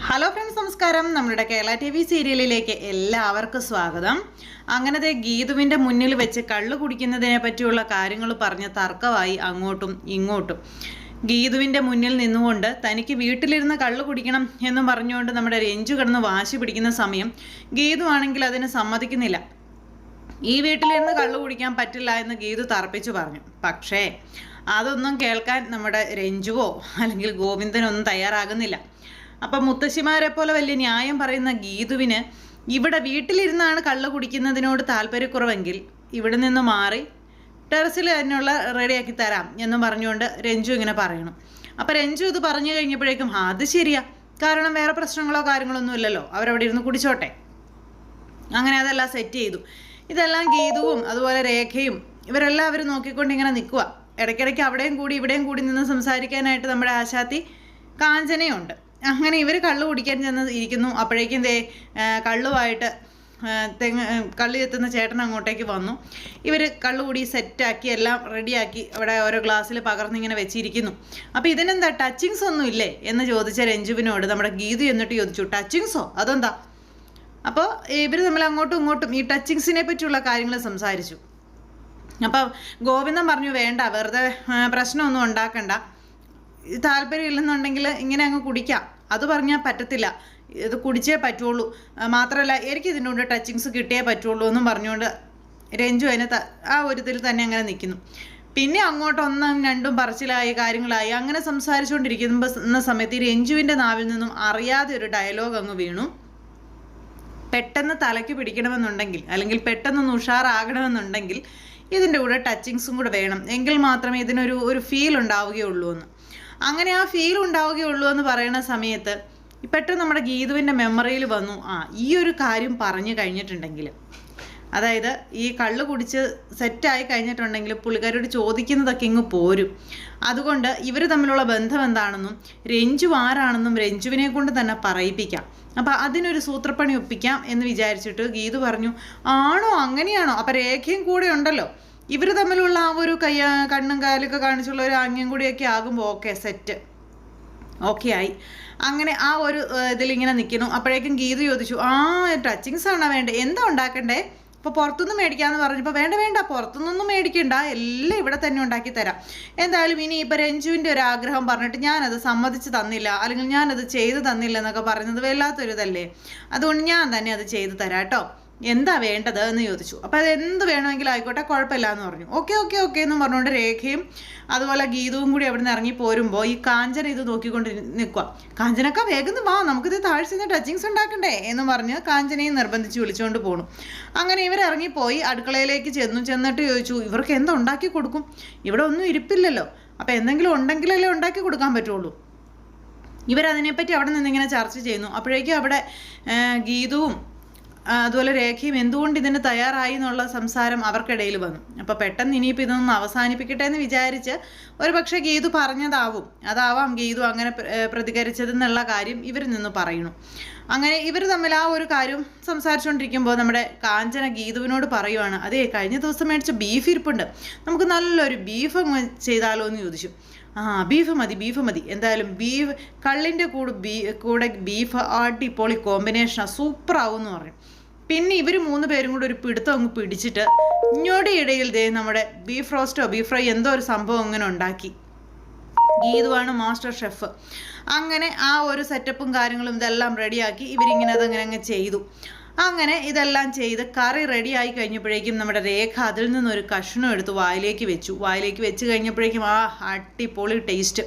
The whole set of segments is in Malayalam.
ഹലോ ഫ്രണ്ട്സ്, നമസ്കാരം. നമ്മുടെ കേരള ടി വി സീരിയലിലേക്ക് എല്ലാവർക്കും സ്വാഗതം. അങ്ങനത്തെ ഗീതുവിൻ്റെ മുന്നിൽ വെച്ച് കള്ളു കുടിക്കുന്നതിനെ പറ്റിയുള്ള കാര്യങ്ങൾ പറഞ്ഞ് തർക്കമായി അങ്ങോട്ടും ഇങ്ങോട്ടും. ഗീതുവിൻ്റെ മുന്നിൽ നിന്നുകൊണ്ട് തനിക്ക് വീട്ടിലിരുന്ന് കള്ളു കുടിക്കണം എന്നും പറഞ്ഞുകൊണ്ട് നമ്മുടെ രഞ്ജു കിടന്ന് വാശി പിടിക്കുന്ന സമയം ഗീതു ആണെങ്കിൽ അതിന് സമ്മതിക്കുന്നില്ല. ഈ വീട്ടിലിരുന്ന് കള്ളു കുടിക്കാൻ പറ്റില്ല എന്ന് ഗീതു തർപ്പിച്ചു പറഞ്ഞു. പക്ഷേ അതൊന്നും കേൾക്കാൻ നമ്മുടെ രഞ്ജുവോ അല്ലെങ്കിൽ ഗോവിന്ദനൊന്നും തയ്യാറാകുന്നില്ല. അപ്പം മുത്തശ്ശിമാരെ പോലെ വലിയ ന്യായം പറയുന്ന ഗീതുവിന് ഇവിടെ വീട്ടിലിരുന്നാണ് കള്ള് കുടിക്കുന്നതിനോട് താല്പര്യക്കുറവെങ്കിൽ ഇവിടെ നിന്ന് മാറി ടെറസിൽ അതിനുള്ള റെഡിയാക്കി തരാം എന്നും പറഞ്ഞുകൊണ്ട് രഞ്ജു ഇങ്ങനെ പറയണം. അപ്പം രഞ്ജു ഇത് പറഞ്ഞു കഴിഞ്ഞപ്പോഴേക്കും അത് ശരിയാ, കാരണം വേറെ പ്രശ്നങ്ങളോ കാര്യങ്ങളൊന്നും ഇല്ലല്ലോ, അവരവിടെ ഇരുന്ന് കുടിച്ചോട്ടെ. അങ്ങനെ അതെല്ലാം സെറ്റ് ചെയ്തു. ഇതെല്ലാം ഗീതുവും അതുപോലെ രേഖയും ഇവരെല്ലാവരും നോക്കിക്കൊണ്ട് ഇങ്ങനെ നിൽക്കുക. ഇടയ്ക്കിടയ്ക്ക് അവിടെയും കൂടി ഇവിടെയും കൂടി നിന്ന് സംസാരിക്കാനായിട്ട് നമ്മുടെ ആശാത്തി കാഞ്ചനയുണ്ട്. അങ്ങനെ ഇവർ കള്ളു കുടിക്കാൻ ചെന്ന് ഇരിക്കുന്നു. അപ്പോഴേക്കും കള്ളുമായിട്ട് കള്ളി എത്തുന്ന ചേട്ടൻ അങ്ങോട്ടേക്ക് വന്നു. ഇവർ കള്ളുകൂടി സെറ്റാക്കി എല്ലാം റെഡിയാക്കി അവിടെ ഓരോ ഗ്ലാസ്സിൽ പകർന്നിങ്ങനെ വെച്ചിരിക്കുന്നു. അപ്പോൾ ഇതിനെന്താ ടച്ചിങ്സ് ഒന്നും ഇല്ലേ എന്ന് ചോദിച്ച രഞ്ജുവിനോട് നമ്മുടെ ഗീതു എന്നിട്ട് ചോദിച്ചു, ടച്ചിങ്സോ അതെന്താ? അപ്പോൾ ഇവർ തമ്മിൽ അങ്ങോട്ടും ഇങ്ങോട്ടും ഈ ടച്ചിങ്സിനെ പറ്റിയുള്ള കാര്യങ്ങൾ സംസാരിച്ചു. അപ്പോൾ ഗോവിന്ദൻ പറഞ്ഞു, വേണ്ട, വെറുതെ പ്രശ്നമൊന്നും ഉണ്ടാക്കണ്ട, താല്പര്യമില്ലെന്നുണ്ടെങ്കിൽ ഇങ്ങനെ അങ്ങ് കുടിക്കാം. അത് പറഞ്ഞാൽ പറ്റത്തില്ല, ഇത് കുടിച്ചേ പറ്റുള്ളൂ, മാത്രമല്ല എനിക്ക് ഇതിനോട് ടച്ചിങ്സ് കിട്ടിയേ പറ്റുള്ളൂ എന്നും പറഞ്ഞുകൊണ്ട് രഞ്ജു അതിന് ആ ഒരു ഇതിൽ തന്നെ അങ്ങനെ നിൽക്കുന്നു. പിന്നെ അങ്ങോട്ട് ഒന്നും രണ്ടും പറച്ചിലായി കാര്യങ്ങളായി. അങ്ങനെ സംസാരിച്ചുകൊണ്ടിരിക്കുന്ന സമയത്ത് ഈ രഞ്ജുവിൻ്റെ നാവിൽ നിന്നും അറിയാതെ ഒരു ഡയലോഗ് അങ്ങ് വീണു. പെട്ടെന്ന് തലയ്ക്ക് പിടിക്കണമെന്നുണ്ടെങ്കിൽ അല്ലെങ്കിൽ പെട്ടെന്ന് ഉഷാറാകണമെന്നുണ്ടെങ്കിൽ ഇതിൻ്റെ കൂടെ ടച്ചിങ്സും കൂടെ വേണം, എങ്കിൽ മാത്രമേ ഇതിനൊരു ഫീൽ ഉണ്ടാവുകയുള്ളൂ എന്ന്. അങ്ങനെ ആ ഫീൽ ഉണ്ടാവുകയുള്ളൂ എന്ന് പറയുന്ന സമയത്ത് പെട്ടെന്ന് നമ്മുടെ ഗീതുവിൻ്റെ മെമ്മറിയിൽ വന്നു, ഈ ഒരു കാര്യം പറഞ്ഞു കഴിഞ്ഞിട്ടുണ്ടെങ്കിൽ, അതായത് ഈ കള്ള് കുടിച്ച് സെറ്റായി കഴിഞ്ഞിട്ടുണ്ടെങ്കിൽ പുള്ളിക്കാരോട് ചോദിക്കുന്നതൊക്കെ ഇങ്ങ് പോരും. അതുകൊണ്ട് ഇവർ തമ്മിലുള്ള ബന്ധം എന്താണെന്നും രഞ്ജു ആരാണെന്നും രഞ്ജുവിനെ കൊണ്ട് തന്നെ പറയിപ്പിക്കാം. അപ്പം അതിനൊരു സൂത്രപ്പണി ഒപ്പിക്കാം എന്ന് വിചാരിച്ചിട്ട് ഗീതു പറഞ്ഞു, ആണോ അങ്ങനെയാണോ? അപ്പം രേഖയും കൂടെ ഉണ്ടല്ലോ, ഇവർ തമ്മിലുള്ള ആ ഒരു കണ്ണും കാലൊക്കെ കാണിച്ചുള്ള ഒരു ആംഗ്യം കൂടിയൊക്കെ ആകുമ്പോൾ ഓക്കെ, സെറ്റ് ഓക്കെ ആയി. അങ്ങനെ ആ ഒരു ഇതിലിങ്ങനെ നിൽക്കുന്നു. അപ്പോഴേക്കും ഗീതു ചോദിച്ചു, ടച്ചിങ്സ് ആണോ വേണ്ടത്, എന്താ ഉണ്ടാക്കണ്ടേ? ഇപ്പോൾ പുറത്തുനിന്ന് മേടിക്കാമെന്ന് പറഞ്ഞപ്പോൾ വേണ്ട, പുറത്തുനിന്നൊന്നും മേടിക്കണ്ട, എല്ലാം ഇവിടെ തന്നെ ഉണ്ടാക്കി തരാം. എന്തായാലും ഇനി ഇപ്പോൾ രഞ്ജുവിൻ്റെ ഒരു ആഗ്രഹം പറഞ്ഞിട്ട് ഞാനത് സമ്മതിച്ച് തന്നില്ല അല്ലെങ്കിൽ ഞാനത് ചെയ്തു തന്നില്ല എന്നൊക്കെ പറയുന്നത് വല്ലാത്തൊരിതല്ലേ, അതുകൊണ്ട് ഞാൻ തന്നെ അത് ചെയ്തു തരാം കേട്ടോ, എന്താ വേണ്ടത് എന്ന് ചോദിച്ചു. അപ്പോൾ അത് എന്ത് വേണമെങ്കിലും ആയിക്കോട്ടെ, കുഴപ്പമില്ല എന്ന് പറഞ്ഞു. ഓക്കെ എന്നും പറഞ്ഞുകൊണ്ട് രേഖയും അതുപോലെ ഗീതവും കൂടി അവിടെ നിന്ന് ഇറങ്ങി പോരുമ്പോൾ ഈ കാഞ്ചന ഇത് നോക്കിക്കൊണ്ട് നിൽക്കുക. കാഞ്ചനക്ക വേഗം വാ, നമുക്കിത് താഴ്ച ടച്ചിങ്സ് ഉണ്ടാക്കണ്ടേ എന്ന് പറഞ്ഞ് കാഞ്ചനയും നിർബന്ധിച്ച് വിളിച്ചുകൊണ്ട് പോകണം. അങ്ങനെ ഇവർ ഇറങ്ങിപ്പോയി അടുക്കളയിലേക്ക് ചെന്നിട്ട് ചോദിച്ചു, ഇവർക്ക് എന്താ ഉണ്ടാക്കി കൊടുക്കും, ഇവിടെ ഒന്നും ഇരിപ്പില്ലല്ലോ, അപ്പോൾ എന്തെങ്കിലും ഉണ്ടെങ്കിലല്ലേ ഉണ്ടാക്കി കൊടുക്കാൻ പറ്റുള്ളൂ. ഇവരതിനെപ്പറ്റി അവിടെ നിന്നിങ്ങനെ ചർച്ച ചെയ്യുന്നു. അപ്പോഴേക്കും അവിടെ ഗീതവും അതുപോലെ രേഖയും എന്തുകൊണ്ട് ഇതിന് തയ്യാറായി എന്നുള്ള സംസാരം അവർക്കിടയിൽ വന്നു. അപ്പോൾ പെട്ടെന്ന് ഇനിയിപ്പോൾ ഇതൊന്നും അവസാനിപ്പിക്കട്ടെ എന്ന് വിചാരിച്ച് ഒരു പക്ഷേ ഗീതു അതാവാം ഗീതു അങ്ങനെ പ്രതികരിച്ചതെന്നുള്ള കാര്യം ഇവരിൽ നിന്ന് പറയുന്നു. അങ്ങനെ ഇവർ തമ്മിൽ ആ ഒരു കാര്യം സംസാരിച്ചുകൊണ്ടിരിക്കുമ്പോൾ നമ്മുടെ കാഞ്ചന ഗീതുവിനോട് പറയുവാണ്, അതേ കഴിഞ്ഞ ദിവസം മേടിച്ച ബീഫ് ഇരിപ്പുണ്ട്, നമുക്ക് നല്ലൊരു ബീഫ് ചെയ്താലോ എന്ന് ചോദിച്ചു. ബീഫ് മതി, എന്തായാലും ബീഫ് കള്ളിൻ്റെ കൂടെ ബീഫ് അടിപൊളി കോമ്പിനേഷനാണ്, സൂപ്പറാവും എന്ന് പറഞ്ഞു. പിന്നെ ഇവർ 3 പേരും കൂടി ഒരു പിടുത്തം അങ്ങ് പിടിച്ചിട്ട് ഇടയിൽ നമ്മുടെ ബീഫ് റോസ്റ്റോ ബീഫ് ഫ്രൈ എന്തോ ഒരു സംഭവം അങ്ങനെ ഉണ്ടാക്കി. ഗീതുവാണ് മാസ്റ്റർ ഷെഫ്. അങ്ങനെ ആ ഒരു സെറ്റപ്പും കാര്യങ്ങളും ഇതെല്ലാം റെഡിയാക്കി ഇവരിങ്ങനെ അതങ്ങനെ അങ്ങ് ചെയ്തു. അങ്ങനെ ഇതെല്ലാം ചെയ്ത് കറി റെഡിയായി കഴിഞ്ഞപ്പോഴേക്കും നമ്മുടെ രേഖ അതിൽ നിന്നൊരു കഷ്ണം എടുത്ത് വായിലേക്ക് വെച്ച് കഴിഞ്ഞപ്പോഴേക്കും അടിപൊളി ടേസ്റ്റ്.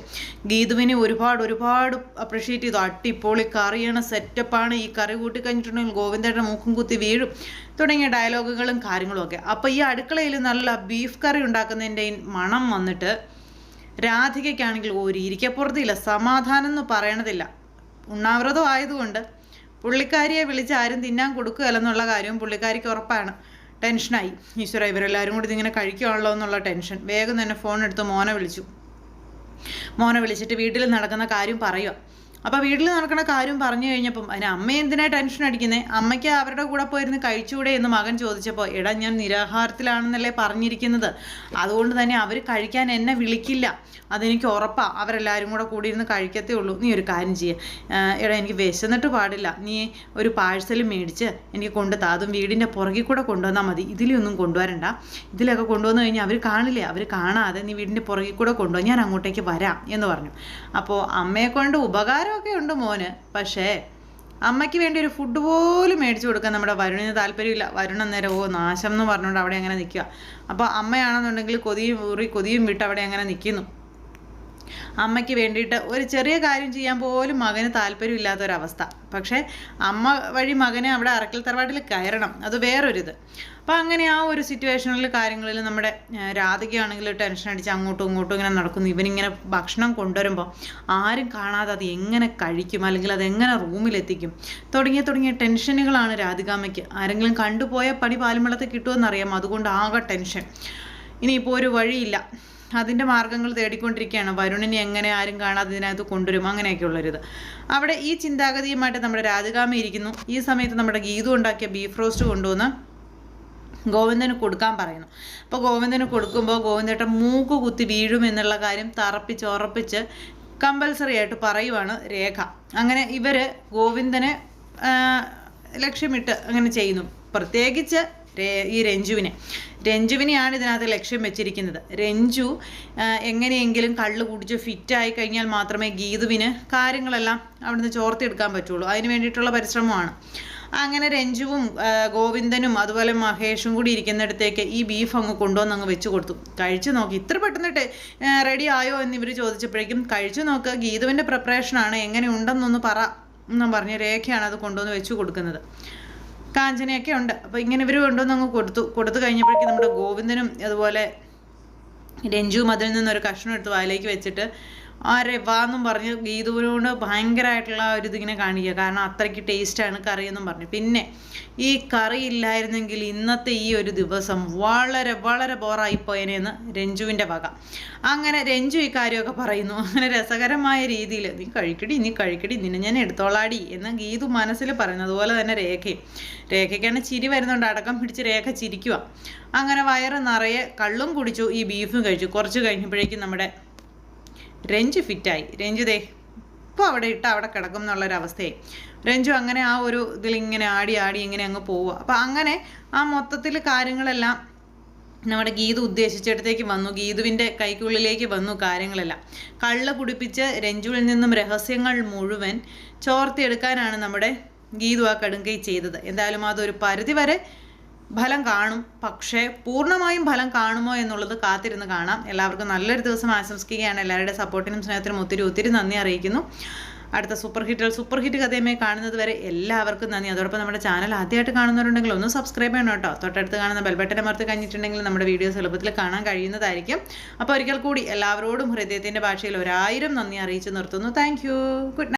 ഗീതുവിനെ ഒരുപാട് അപ്രിഷ്യേറ്റ് ചെയ്തു. അടിപൊളി കറിയാണ്, സെറ്റപ്പാണ്, ഈ കറി കൂട്ടി കഴിഞ്ഞിട്ടുണ്ടെങ്കിൽ ഗോവിന്ദയുടെ മൂക്കും കുത്തി വീഴും തുടങ്ങിയ ഡയലോഗുകളും കാര്യങ്ങളും ഒക്കെ. അപ്പോൾ ഈ അടുക്കളയിൽ നല്ല ബീഫ് കറി ഉണ്ടാക്കുന്നതിൻ്റെ മണം വന്നിട്ട് രാധികയ്ക്കാണെങ്കിൽ ഒരു ഇരിക്കപ്പുറത്തില്ല, സമാധാനം എന്ന് പറയണതില്ല. ഉണ്ണാവ്രതം ആയതുകൊണ്ട് പുള്ളിക്കാരിയെ വിളിച്ച് ആരും തിന്നാൻ കൊടുക്കുകയല്ലെന്നുള്ള കാര്യവും പുള്ളിക്കാരിക്ക് ഉറപ്പാണ്. ടെൻഷനായി, ഈശ്വര ഇവരെല്ലാവരും കൂടി ഇതിങ്ങനെ കഴിക്കുകയാണല്ലോ എന്നുള്ള ടെൻഷൻ. വേഗം തന്നെ ഫോൺ എടുത്ത് മോനെ വിളിച്ചിട്ട് വീട്ടിൽ നടക്കുന്ന കാര്യം പറയുക. അപ്പോൾ വീട്ടിൽ നടക്കുന്ന കാര്യം പറഞ്ഞു കഴിഞ്ഞപ്പം അതിന് അമ്മ എന്തിനാ ടെൻഷൻ അടിക്കുന്നത്, അമ്മയ്ക്ക് അവരുടെ കൂടെ പോയിരുന്ന് കഴിച്ചുകൂടെ എന്ന് മകൻ ചോദിച്ചപ്പോൾ, എടാ ഞാൻ നിരാഹാരത്തിലാണെന്നല്ലേ പറഞ്ഞിരിക്കുന്നത്, അതുകൊണ്ട് തന്നെ അവർ കഴിക്കാൻ എന്നെ വിളിക്കില്ല, അതെനിക്ക് ഉറപ്പാണ്, അവരെല്ലാവരും കൂടെ കൂടിയിരുന്ന് കഴിക്കത്തേ ഉള്ളൂ. നീ ഒരു കാര്യം ചെയ്യുക, എടാ എനിക്ക് വിശന്നിട്ട് പാടില്ല, നീ ഒരു പാഴ്സൽ മേടിച്ച് എനിക്ക് കൊണ്ടുതാ, അതും വീടിൻ്റെ പുറകിൽ കൂടെ കൊണ്ടുവന്നാൽ മതി, ഇതിലൊന്നും കൊണ്ടുവരണ്ട, ഇതിലൊക്കെ കൊണ്ടുവന്നു കഴിഞ്ഞാൽ അവർ കാണില്ലേ, അവർ കാണാതെ നീ വീടിൻ്റെ പുറകിൽ കൂടെ കൊണ്ടുപോകും, ഞാൻ അങ്ങോട്ടേക്ക് വരാം എന്ന് പറഞ്ഞു. അപ്പോൾ അമ്മയെ കൊണ്ട് ഉപകാരമൊക്കെ ഉണ്ട് മോന്, പക്ഷേ അമ്മയ്ക്ക് വേണ്ടി ഒരു ഫുഡ് പോലും മേടിച്ചു കൊടുക്കാൻ നമ്മുടെ വരുണിന് താല്പര്യമില്ല. വരുൺ അന്നേരം നാശം എന്ന് പറഞ്ഞുകൊണ്ട് അവിടെ അങ്ങനെ നിൽക്കുക. അപ്പോൾ അമ്മയാണെന്നുണ്ടെങ്കിൽ കൊതിയും വിട്ട് അവിടെ അങ്ങനെ നിൽക്കുന്നു. അമ്മയ്ക്ക് വേണ്ടിയിട്ട് ഒരു ചെറിയ കാര്യം ചെയ്യാൻ പോലും മകന് താല്പര്യമില്ലാത്തൊരവസ്ഥ. പക്ഷേ അമ്മ വഴി മകന് അവിടെ അറക്കൽ തറവാട്ടിൽ കയറണം, അത് വേറൊരിത്. അപ്പം അങ്ങനെ ആ ഒരു സിറ്റുവേഷനിൽ കാര്യങ്ങളിൽ നമ്മുടെ രാധികയാണെങ്കിൽ ടെൻഷൻ അടിച്ച് അങ്ങോട്ടും ഇങ്ങോട്ടും ഇങ്ങനെ നടക്കുന്നു. ഇവനിങ്ങനെ ഭക്ഷണം കൊണ്ടുവരുമ്പോൾ ആരും കാണാതെ അത് എങ്ങനെ കഴിക്കും, അല്ലെങ്കിൽ അതെങ്ങനെ റൂമിലെത്തിക്കും, തുടങ്ങിയ ടെൻഷനുകളാണ് രാധികാമ്മയ്ക്ക്. ആരെങ്കിലും കണ്ടുപോയ പണി പാലുമ്പളത്ത് കിട്ടുമെന്നറിയാം, അതുകൊണ്ട് ആകെ ടെൻഷൻ. ഇനിയിപ്പോൾ ഒരു വഴിയില്ല, അതിൻ്റെ മാർഗ്ഗങ്ങൾ തേടിക്കൊണ്ടിരിക്കുകയാണ്. വരുണിനെ എങ്ങനെ ആരും കാണാതെ ഇതിനകത്ത് കൊണ്ടുവരും, അങ്ങനെയൊക്കെയുള്ളൊരിത്. അവിടെ ഈ ചിന്താഗതിയുമായിട്ട് നമ്മുടെ രാധികാമ്മ ഇരിക്കുന്നു. ഈ സമയത്ത് നമ്മുടെ ഗീതു ഉണ്ടാക്കിയ ബീഫ് റോസ്റ്റ് കൊണ്ടുവന്ന് ഗോവിന്ദന് കൊടുക്കാൻ പറയുന്നു. അപ്പോൾ ഗോവിന്ദന് കൊടുക്കുമ്പോൾ ഗോവിന്ദേട്ടൻ മൂക്ക് കുത്തി വീഴും എന്നുള്ള കാര്യം ഉറപ്പിച്ച് കമ്പൽസറി ആയിട്ട് പറയുവാണ് രേഖ. അങ്ങനെ ഇവർ ഗോവിന്ദനെ ലക്ഷ്യമിട്ട് അങ്ങനെ ചെയ്യുന്നു. പ്രത്യേകിച്ച് ഈ രഞ്ജുവിനെയാണ് ഇതിനകത്ത് ലക്ഷ്യം വെച്ചിരിക്കുന്നത്. രഞ്ജു എങ്ങനെയെങ്കിലും കള്ള് കുടിച്ച് ഫിറ്റായി കഴിഞ്ഞാൽ മാത്രമേ ഗീതുവിന് കാര്യങ്ങളെല്ലാം അവിടുന്ന് ചോർത്തിയെടുക്കാൻ പറ്റുള്ളൂ. അതിന് വേണ്ടിയിട്ടുള്ള പരിശ്രമമാണ്. അങ്ങനെ രഞ്ജുവും ഗോവിന്ദനും അതുപോലെ മഹേഷും കൂടി ഇരിക്കുന്നിടത്തേക്ക് ഈ ബീഫ് അങ്ങ് കൊണ്ടുവന്ന് അങ്ങ് വെച്ച് കൊടുത്തു. കഴിച്ചു നോക്കി, ഇത്ര പെട്ടെന്നിട്ട് റെഡി ആയോ എന്ന് ഇവർ ചോദിച്ചപ്പോഴേക്കും, കഴിച്ചു നോക്ക്, ഗീതുവിൻ്റെ പ്രിപ്പറേഷനാണ്, എങ്ങനെ ഉണ്ടെന്നൊന്ന് പറ എന്നും പറഞ്ഞ് രേഖയാണ് അത് കൊണ്ടുവന്ന് വെച്ച് കൊടുക്കുന്നത്. കാഞ്ചനയൊക്കെ ഉണ്ട്. അപ്പോൾ ഇങ്ങനെ ഇവർ കൊണ്ടുവന്ന് അങ്ങ് കൊടുത്തു കഴിഞ്ഞപ്പോഴേക്കും നമ്മുടെ ഗോവിന്ദനും അതുപോലെ രഞ്ജുവും അതിൽ നിന്നൊരു കഷ്ണം എടുത്ത് വായിലേക്ക് വെച്ചിട്ട് ആരെ വാന്നും പറഞ്ഞ് ഗീതുവിനോട് ഭയങ്കരമായിട്ടുള്ള ഒരു ഇതിങ്ങനെ കാണിക്കുക. കാരണം അത്രയ്ക്ക് ടേസ്റ്റാണ് കറിയെന്നും പറഞ്ഞു. പിന്നെ ഈ കറി ഇല്ലായിരുന്നെങ്കിൽ ഇന്നത്തെ ഈ ഒരു ദിവസം വളരെ വളരെ ബോറായിപ്പോയനെന്ന് രഞ്ജുവിൻ്റെ വക. അങ്ങനെ രഞ്ജു ഈ കാര്യമൊക്കെ പറയുന്നു. അങ്ങനെ രസകരമായ രീതിയിൽ നീ കഴിക്കടി നിന്നെ ഞാൻ എടുത്തോളാടി എന്ന് ഗീതു മനസ്സിൽ പറയുന്നത്. അതുപോലെ തന്നെ രേഖയ്ക്കാണ് ചിരി വരുന്നുണ്ട്, അടക്കം പിടിച്ച് രേഖ ചിരിക്കുക. അങ്ങനെ വയറ് നിറയെ കള്ളും കുടിച്ചു, ഈ ബീഫും കഴിച്ചു. കുറച്ച് കഴിഞ്ഞപ്പോഴേക്കും നമ്മുടെ രഞ്ജു ഫിറ്റായി. രഞ്ജു ഇപ്പോൾ അവിടെ കിടക്കും എന്നുള്ളൊരവസ്ഥയായി. രഞ്ജു അങ്ങനെ ആ ഒരു ഇതിലിങ്ങനെ ആടി ഇങ്ങനെ അങ്ങ് പോവുക. അപ്പം അങ്ങനെ ആ മൊത്തത്തിൽ കാര്യങ്ങളെല്ലാം നമ്മുടെ ഗീതു ഉദ്ദേശിച്ചിടത്തേക്ക് വന്നു. ഗീതുവിൻ്റെ കൈക്കുള്ളിലേക്ക് വന്നു കാര്യങ്ങളെല്ലാം. കള്ള് കുടിപ്പിച്ച് രഞ്ജുവിൽ നിന്നും രഹസ്യങ്ങൾ മുഴുവൻ ചോർത്തിയെടുക്കാനാണ് നമ്മുടെ ഗീതു ആ കടുങ്കൈ ചെയ്തത്. എന്തായാലും അതൊരു പരിധിവരെ ഫലം കാണും. പക്ഷേ പൂർണ്ണമായും ഫലം കാണുമോ എന്നുള്ളത് കാത്തിരുന്ന് കാണാം. എല്ലാവർക്കും നല്ലൊരു ദിവസം ആശംസിക്കുകയാണ്. എല്ലാവരുടെ സപ്പോർട്ടിനും സ്നേഹത്തിനും ഒത്തിരി നന്ദി അറിയിക്കുന്നു. അടുത്ത സൂപ്പർ ഹിറ്റ് കഥയുമായി കാണുന്നത് വരെ എല്ലാവർക്കും നന്ദി. അതോടൊപ്പം നമ്മുടെ ചാനൽ ആദ്യമായിട്ട് കാണുന്നവരുണ്ടെങ്കിൽ ഒന്ന് സബ്സ്ക്രൈബ് ചെയ്യണം കേട്ടോ. തൊട്ടടുത്ത് കാണുന്ന ബെൽബട്ടൻ അമർത്തി കഴിഞ്ഞിട്ടുണ്ടെങ്കിൽ നമ്മുടെ വീഡിയോസ് എളുപ്പത്തിൽ കാണാൻ കഴിയുന്നതായിരിക്കും. അപ്പോൾ ഒരിക്കൽ കൂടി എല്ലാവരോടും ഹൃദയത്തിൻ്റെ ഭാഷയിൽ 1000 നന്ദി അറിയിച്ച് നിർത്തുന്നു. Thank you. Good night.